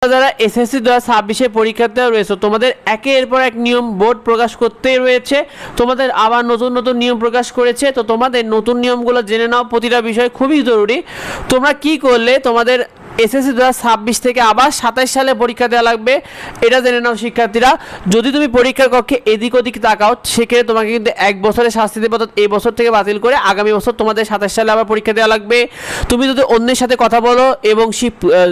যারা এসএসসি 2026 পরীক্ষাতে রয়েছে তোমাদের একের পর এক নিয়ম বোর্ড প্রকাশ করতেই রয়েছে। তোমাদের আবার নতুন নতুন নিয়ম প্রকাশ করেছে, তো তোমাদের নতুন নিয়মগুলো জেনে নাও। প্রতিটা বিষয় খুবই জরুরি। তোমরা কি করলে তোমাদের এসএসসি 2026 থেকে আবার 27 সালে পরীক্ষা দেওয়া লাগবে এটা জেনে নাও শিক্ষার্থীরা। যদি তুমি পরীক্ষার কক্ষে এদিক ওদিক তাকাও সেক্ষেত্রে তোমাকে কিন্তু 1 বছরের শাস্তি দেবে, অর্থাৎ এই বছর থেকে বাতিল করে আগামী বছর তোমাদের 27 সালে আবার পরীক্ষা দেওয়া লাগবে। তুমি যদি অন্যের সাথে কথা বলো এবং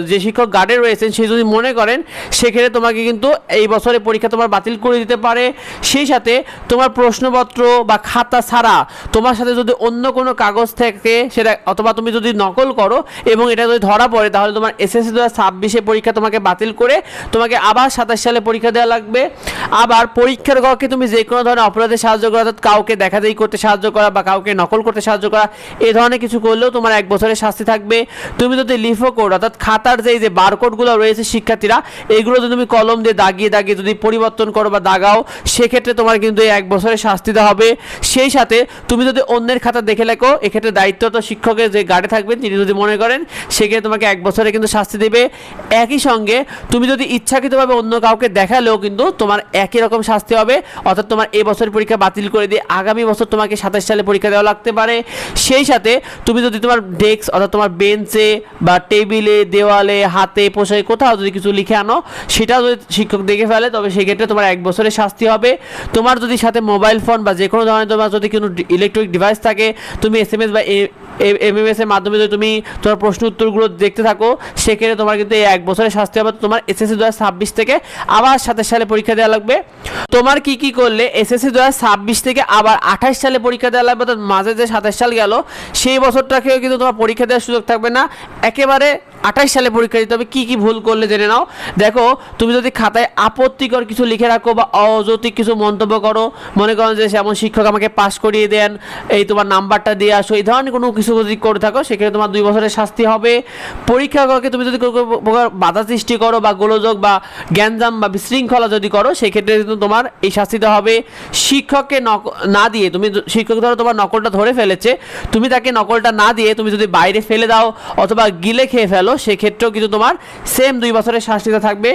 যে শিক্ষক গার্ডে রয়েছেন সে যদি মনে করেন সেক্ষেত্রে তোমাকে কিন্তু এই বছরের পরীক্ষা তোমার বাতিল করে দিতে পারে। সেই সাথে তোমার প্রশ্নপত্র বা খাতা ছাড়া তোমার সাথে যদি অন্য কোনো কাগজ থাকে সেটা অথবা তুমি যদি নকল করো এবং এটা যদি ধরা পড়ে তাহলে তোমার এসএসসি 2026 পরীক্ষা তোমাকে বাতিল করে তোমাকে আবার 27 সালে পরীক্ষা দেওয়া লাগবে। আবার পরীক্ষার কক্ষে তুমি যে কোনো ধরনের অপরাধে সাহায্য করা, অর্থাৎ কাউকে দেখাদেখি করতে সাহায্য করা বা কাউকে নকল করতে সাহায্য করা, এই ধরনের কিছু করলেও তোমার 1 বছরের শাস্তি থাকবে। তুমি যদি লিফো কোড অর্থাৎ খাতার যে বারকোডগুলো রয়েছে শিক্ষার্থীরা, এইগুলো যদি তুমি কলম দিয়ে দাগিয়ে দাগিয়ে যদি পরিবর্তন করো বা দাগাও সেক্ষেত্রে তোমার কিন্তু এই 1 বছরের শাস্তি দেওয়া হবে। সেই সাথে তুমি যদি অন্যের খাতা দেখে লেখো এক্ষেত্রে দায়িত্বরত শিক্ষকের যে গার্ডে থাকবেন তিনি যদি মনে করেন সেক্ষেত্রে তোমাকে 1 বছরে কিন্তু শাস্তি দেবে। একই সঙ্গে তুমি যদি ইচ্ছাকৃতভাবে অন্য কাউকে দেখালেও কিন্তু তোমার একই রকম শাস্তি হবে, অর্থাৎ তোমার এই বছরের পরীক্ষা বাতিল করে দিয়ে আগামী বছর তোমাকে 27 সালে পরীক্ষা দেওয়া লাগতে পারে। সেই সাথে তুমি যদি তোমার ডেস্ক অর্থাৎ তোমার বেঞ্চে বা টেবিলে, দেওয়ালে, হাতে, পোশাকে কোথাও যদি কিছু লিখে আনো সেটা যদি শিক্ষক দেখে ফেলে তবে সেক্ষেত্রে তোমার 1 বছরের শাস্তি হবে। তোমার যদি সাথে মোবাইল ফোন বা যে কোনো ধরনের তোমার যদি কোনো ইলেকট্রনিক ডিভাইস থাকে তুমি SMS বা MMS এর মাধ্যমে যদি তুমি তোমার প্রশ্ন উত্তরগুলো দেখতে থাকো সেক্ষেত্রে তোমার কিন্তু এই 1 বছরের শাস্তি হবে। তোমার এসএসসি 2026 থেকে আবার 27 সালে পরীক্ষা দেওয়া লাগবে। তোমার কি কি করলে এসএসসি 2026 থেকে আবার 28 সালে পরীক্ষা দেওয়া লাগবে, অর্থাৎ মাঝে যে 27 সাল গেল সেই বছরটাকেও কিন্তু তোমার পরীক্ষা দেওয়ার সুযোগ থাকবে না, একেবারে 28 সালে পরীক্ষা দিতে হবে। কী কী ভুল করলে জেনে নাও। দেখো, তুমি যদি খাতায় আপত্তিকর কিছু লিখে রাখো বা অযৌক্তিক কিছু মন্তব্য করো, মনে করো যে যেমন শিক্ষক আমাকে পাস করিয়ে দেন, এই তোমার নাম্বারটা দিয়ে আসো, এই ধরনের কোনো কিছু যদি করে থাকো সেক্ষেত্রে তোমার 2 বছরের শাস্তি হবে। পরীক্ষা কক্ষে তুমি যদি বাধা সৃষ্টি করো বা গোলযোগ বা গ্যাঞ্জাম বা বিশৃঙ্খলা যদি করো সেক্ষেত্রে কিন্তু তোমার এই শাস্তিটা হবে। শিক্ষককে না দিয়ে তুমি শিক্ষক ধরো তোমার নকলটা ধরে ফেলেছে, তুমি তাকে নকলটা না দিয়ে তুমি যদি বাইরে ফেলে দাও অথবা গিলে খেয়ে ফেলো সেক্ষেত্রেও কিন্তু তোমার সেম 2 বছরের শাস্তিটা থাকবে।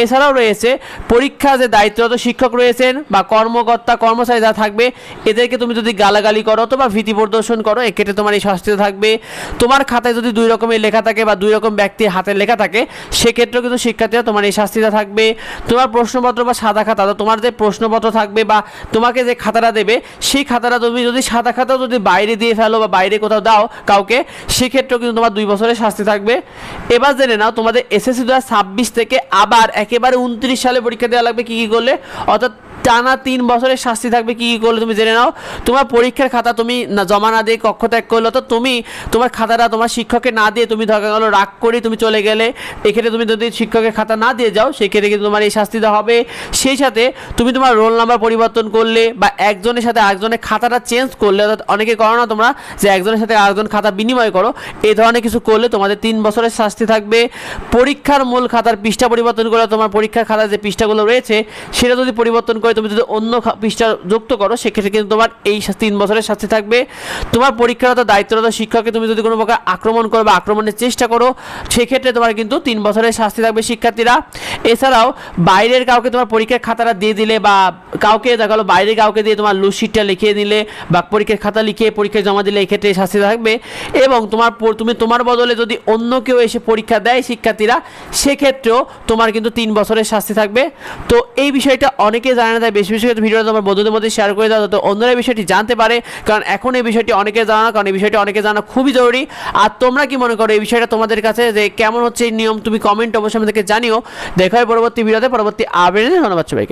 এছাড়াও রয়েছে পরীক্ষা যে দায়িত্বরত শিক্ষক রয়েছেন বা কর্মকর্তা কর্মচারী যারা থাকবে এদেরকে তুমি যদি গালাগালি করো অথবা ভীতি প্রদর্শন করো এক্ষেত্রে তোমার এই শাস্তিটা থাকবে। তোমার খাতায় যদি 2 রকমের লেখা থাকে বা 2 রকম ব্যক্তির হাতে লেখা থাকে সেক্ষেত্রেও কিন্তু শিক্ষার্থীরা তোমার এই শাস্তিটা থাকবে। তোমার প্রশ্নপত্র বা সাদা খাতা, তোমার যে প্রশ্নপত্র থাকবে বা তোমাকে যে খাতাটা দেবে সেই খাতাটা তুমি যদি সাদা খাতাও যদি বাইরে দিয়ে ফেলো বা বাইরে কোথাও দাও কাউকে সেক্ষেত্রেও কিন্তু তোমার 2 বছরের শাস্তি থাকবে। এবার জেনে নাও তোমাদের এসএসসি 2026 থেকে আবার একেবারে 29 সালে পরীক্ষা দেওয়া লাগবে কি কি করলে, অর্থাৎ টানা 3 বছরের শাস্তি থাকবে কি কি করলে তুমি জেনে নাও। তোমার পরীক্ষার খাতা তুমি জমা না দিয়ে কক্ষ ত্যাগ করলে, তো তুমি তোমার খাতাটা তোমার শিক্ষককে না দিয়ে তুমি ধরা গেলো রাগ করে তুমি চলে গেলে, এক্ষেত্রে তুমি যদি শিক্ষকের খাতা না দিয়ে যাও সেক্ষেত্রে কিন্তু তোমার এই শাস্তিটা হবে। সেই সাথে তুমি তোমার রোল নাম্বার পরিবর্তন করলে বা একজনের সাথে আরেকজনের খাতাটা চেঞ্জ করলে, অর্থাৎ অনেকে করো না তোমরা যে একজনের সাথে আরেকজন খাতা বিনিময় করো, এই ধরনের কিছু করলে তোমাদের 3 বছরের শাস্তি থাকবে। পরীক্ষার মূল খাতার পৃষ্ঠা পরিবর্তন করে তোমার পরীক্ষার খাতার যে পৃষ্ঠাগুলো রয়েছে সেটা যদি পরিবর্তন করে তুমি যদি অন্য পৃষ্ঠা যুক্ত করো সেক্ষেত্রে কিন্তু তোমার এই 3 বছরের শাস্তি থাকবে। তোমার পরীক্ষারত দায়িত্বরত শিক্ষককে তুমি যদি কোনো প্রকার আক্রমণ করো বা আক্রমণের চেষ্টা করো সেক্ষেত্রে তোমার কিন্তু 3 বছরের শাস্তি থাকবে শিক্ষার্থীরা। এছাড়াও বাইরের কাউকে তোমার পরীক্ষার খাতাটা দিয়ে দিলে বা কাউকে দেখা গেলো বাইরে কাউকে দিয়ে তোমার লুটশিটটা লিখিয়ে দিলে বা পরীক্ষার খাতা লিখিয়ে পরীক্ষায় জমা দিলে এক্ষেত্রে শাস্তি থাকবে। এবং তুমি তোমার বদলে যদি অন্য কেউ এসে পরীক্ষা দেয় শিক্ষার্থীরা সেক্ষেত্রেও তোমার কিন্তু 3 বছরের শাস্তি থাকবে। তো এই বিষয়টা অনেকে জানে না, তাই বেশি বেশি ভিডিওটা তোমার বন্ধুদের মধ্যে শেয়ার করে দাও যাতে অন্যরা এই বিষয়টি জানতে পারে, কারণ এখন এই বিষয়টি অনেকে জানা না, কারণ এই বিষয়টি অনেকে জানা খুবই জরুরি। আর তোমরা কি মনে করো এই বিষয়টা তোমাদের কাছে যে কেমন হচ্ছে এই নিয়ম, তুমি কমেন্ট অবশ্যই আমাদেরকে জানিও। দেখা হয় পরবর্তী ভিডিওতে পরবর্তী আপডেটে। ধন্যবাদ সবাইকে।